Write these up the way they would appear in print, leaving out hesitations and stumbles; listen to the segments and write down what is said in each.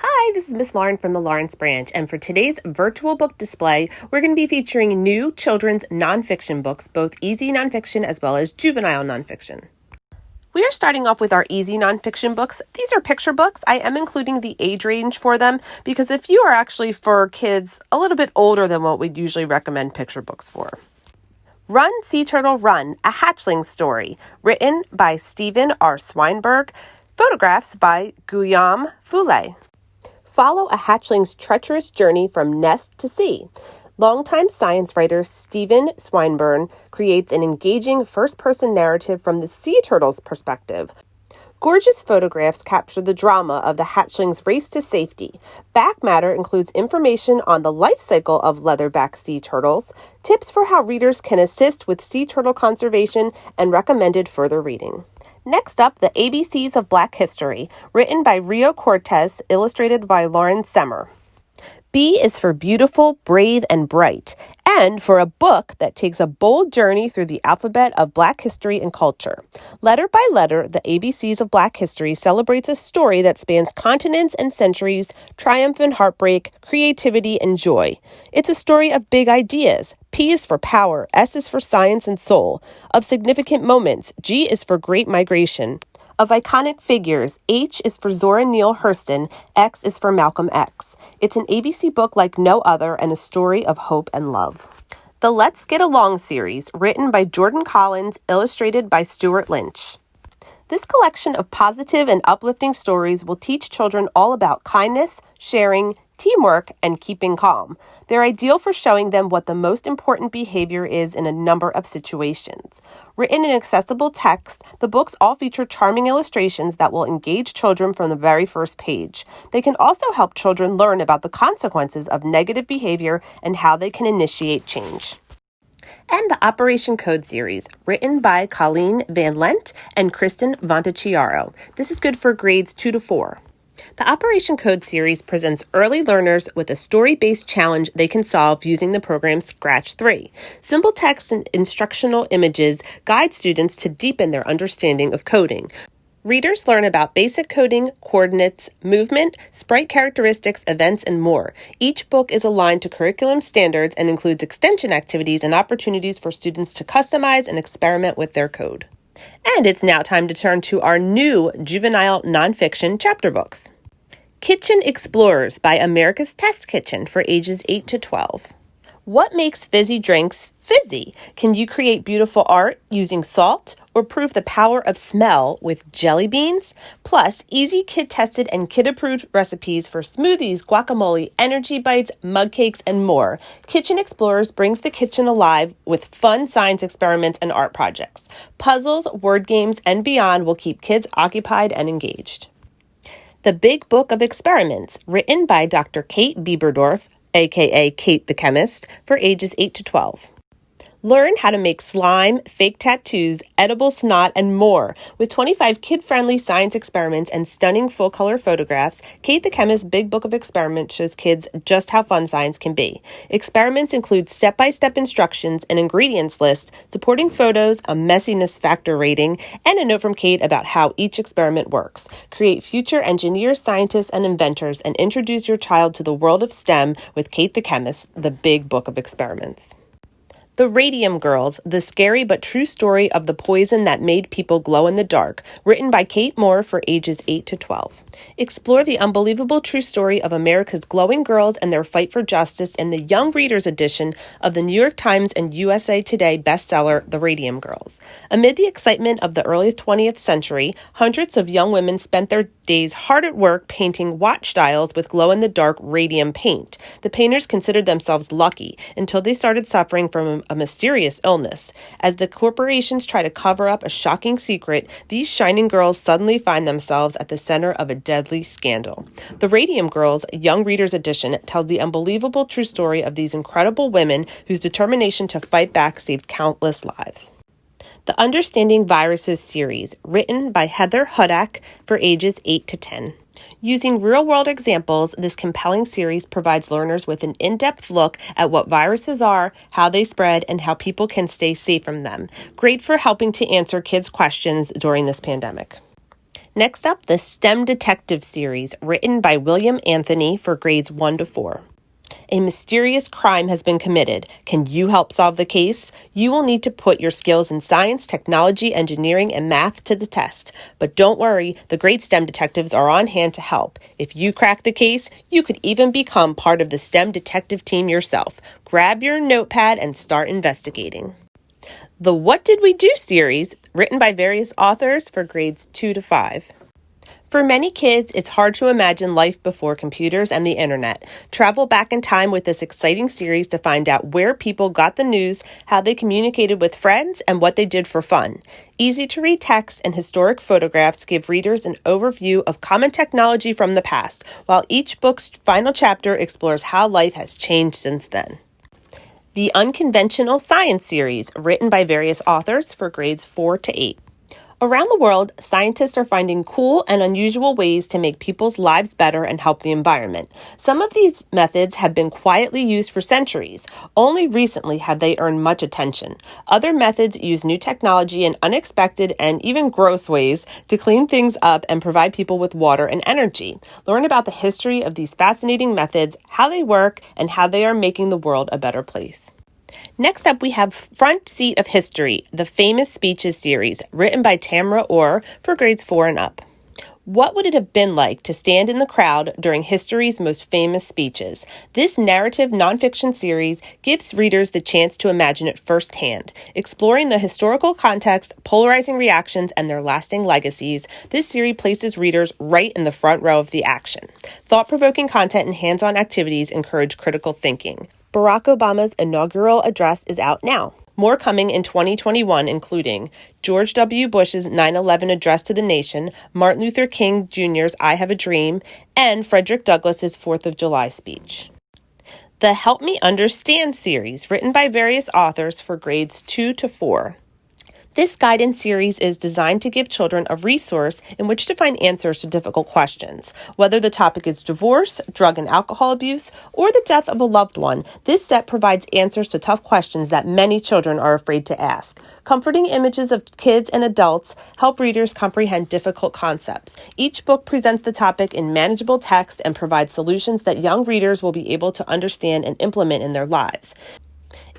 Hi, this is Miss Lauren from the Lawrence Branch, and for today's virtual book display, we're going to be featuring new children's nonfiction books, both easy nonfiction as well as juvenile nonfiction. We are starting off with our easy nonfiction books. These are picture books. I am including the age range for them because a few are actually for kids a little bit older than what we'd usually recommend picture books for. Run, Sea Turtle, Run, a hatchling story, written by Stephen R. Swinberg, photographs by Guillaume Foulet. Follow a hatchling's treacherous journey from nest to sea. Longtime science writer Stephen Swinburne creates an engaging first-person narrative from the sea turtle's perspective. Gorgeous photographs capture the drama of the hatchling's race to safety. Back matter includes information on the life cycle of leatherback sea turtles, tips for how readers can assist with sea turtle conservation, and recommended further reading. Next up, The ABCs of Black History, written by Rio Cortez, illustrated by Lauren Semmer. B is for beautiful, brave, and bright, and for a book that takes a bold journey through the alphabet of Black history and culture. Letter by letter, The ABCs of Black History celebrates a story that spans continents and centuries, triumph and heartbreak, creativity and joy. It's a story of big ideas. P is for power, S is for science and soul. Of significant moments, G is for great migration. Of iconic figures, H is for Zora Neale Hurston, X is for Malcolm X. It's an ABC book like no other and a story of hope and love. The Let's Get Along series, written by Jordan Collins, illustrated by Stuart Lynch. This collection of positive and uplifting stories will teach children all about kindness, sharing, teamwork, and keeping calm. They're ideal for showing them what the most important behavior is in a number of situations. Written in accessible text, the books all feature charming illustrations that will engage children from the very first page. They can also help children learn about the consequences of negative behavior and how they can initiate change. And the Operation Code series, written by Colleen Van Lent and Kristen Vontachiaro. This is good for grades 2 to 4. The Operation Code series presents early learners with a story-based challenge they can solve using the program Scratch 3. Simple text and instructional images guide students to deepen their understanding of coding. Readers learn about basic coding, coordinates, movement, sprite characteristics, events, and more. Each book is aligned to curriculum standards and includes extension activities and opportunities for students to customize and experiment with their code. And it's now time to turn to our new juvenile nonfiction chapter books. Kitchen Explorers by America's Test Kitchen for ages 8 to 12. What makes fizzy drinks fizzy? Can you create beautiful art using salt or prove the power of smell with jelly beans? Plus, easy kid-tested and kid-approved recipes for smoothies, guacamole, energy bites, mug cakes, and more. Kitchen Explorers brings the kitchen alive with fun science experiments and art projects. Puzzles, word games, and beyond will keep kids occupied and engaged. The Big Book of Experiments, written by Dr. Kate Bieberdorf, aka Kate the Chemist, for ages 8 to 12. Learn how to make slime, fake tattoos, edible snot, and more. With 25 kid-friendly science experiments and stunning full-color photographs, Kate the Chemist's Big Book of Experiments shows kids just how fun science can be. Experiments include step-by-step instructions, an ingredients list, supporting photos, a messiness factor rating, and a note from Kate about how each experiment works. Create future engineers, scientists, and inventors, and introduce your child to the world of STEM with Kate the Chemist, the Big Book of Experiments. The Radium Girls, the scary but true story of the poison that made people glow in the dark, written by Kate Moore for ages 8 to 12. Explore the unbelievable true story of America's glowing girls and their fight for justice in the Young Readers edition of the New York Times and USA Today bestseller, The Radium Girls. Amid the excitement of the early 20th century, hundreds of young women spent their days hard at work painting watch dials with glow-in-the-dark radium paint. The painters considered themselves lucky until they started suffering from a mysterious illness. As the corporations try to cover up a shocking secret, these shining girls suddenly find themselves at the center of a deadly scandal. The Radium Girls, Young Readers Edition, tells the unbelievable true story of these incredible women whose determination to fight back saved countless lives. The Understanding Viruses series, written by Heather Hudak for ages 8 to 10. Using real-world examples, this compelling series provides learners with an in-depth look at what viruses are, how they spread, and how people can stay safe from them. Great for helping to answer kids' questions during this pandemic. Next up, the STEM Detective Series, written by William Anthony for grades 1 to 4. A mysterious crime has been committed. Can you help solve the case? You will need to put your skills in science, technology, engineering, and math to the test. But don't worry, the great STEM detectives are on hand to help. If you crack the case, you could even become part of the STEM detective team yourself. Grab your notepad and start investigating. The What Did We Do series, written by various authors for grades 2 to 5. For many kids, it's hard to imagine life before computers and the internet. Travel back in time with this exciting series to find out where people got the news, how they communicated with friends, and what they did for fun. Easy-to-read text and historic photographs give readers an overview of common technology from the past, while each book's final chapter explores how life has changed since then. The Unconventional Science series, written by various authors for grades 4 to 8. Around the world, scientists are finding cool and unusual ways to make people's lives better and help the environment. Some of these methods have been quietly used for centuries. Only recently have they earned much attention. Other methods use new technology in unexpected and even gross ways to clean things up and provide people with water and energy. Learn about the history of these fascinating methods, how they work, and how they are making the world a better place. Next up, we have Front Seat of History, the Famous Speeches series, written by Tamara Orr for grades 4 and up. What would it have been like to stand in the crowd during history's most famous speeches? This narrative nonfiction series gives readers the chance to imagine it firsthand. Exploring the historical context, polarizing reactions, and their lasting legacies, this series places readers right in the front row of the action. Thought-provoking content and hands-on activities encourage critical thinking. Barack Obama's inaugural address is out now. More coming in 2021, including George W. Bush's 9/11 address to the nation, Martin Luther King Jr.'s I Have a Dream, and Frederick Douglass's 4th of July speech. The Help Me Understand series, written by various authors for grades 2 to 4. This guidance series is designed to give children a resource in which to find answers to difficult questions. Whether the topic is divorce, drug and alcohol abuse, or the death of a loved one, this set provides answers to tough questions that many children are afraid to ask. Comforting images of kids and adults help readers comprehend difficult concepts. Each book presents the topic in manageable text and provides solutions that young readers will be able to understand and implement in their lives.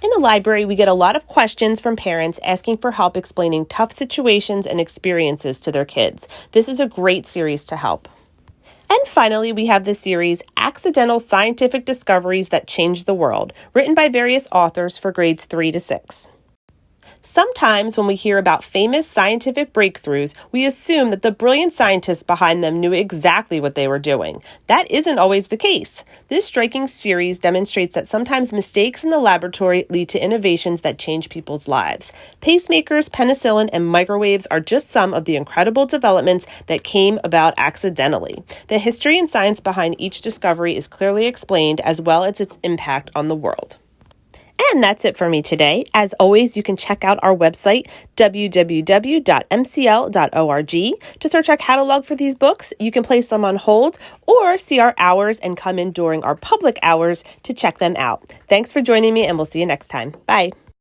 In the library, we get a lot of questions from parents asking for help explaining tough situations and experiences to their kids. This is a great series to help. And finally, we have the series Accidental Scientific Discoveries That Changed the World, written by various authors for grades 3 to 6. Sometimes when we hear about famous scientific breakthroughs, we assume that the brilliant scientists behind them knew exactly what they were doing. That isn't always the case. This striking series demonstrates that sometimes mistakes in the laboratory lead to innovations that change people's lives. Pacemakers, penicillin, and microwaves are just some of the incredible developments that came about accidentally. The history and science behind each discovery is clearly explained, as well as its impact on the world. And that's it for me today. As always, you can check out our website, www.mcl.org. To search our catalog for these books, you can place them on hold or see our hours and come in during our public hours to check them out. Thanks for joining me, and we'll see you next time. Bye.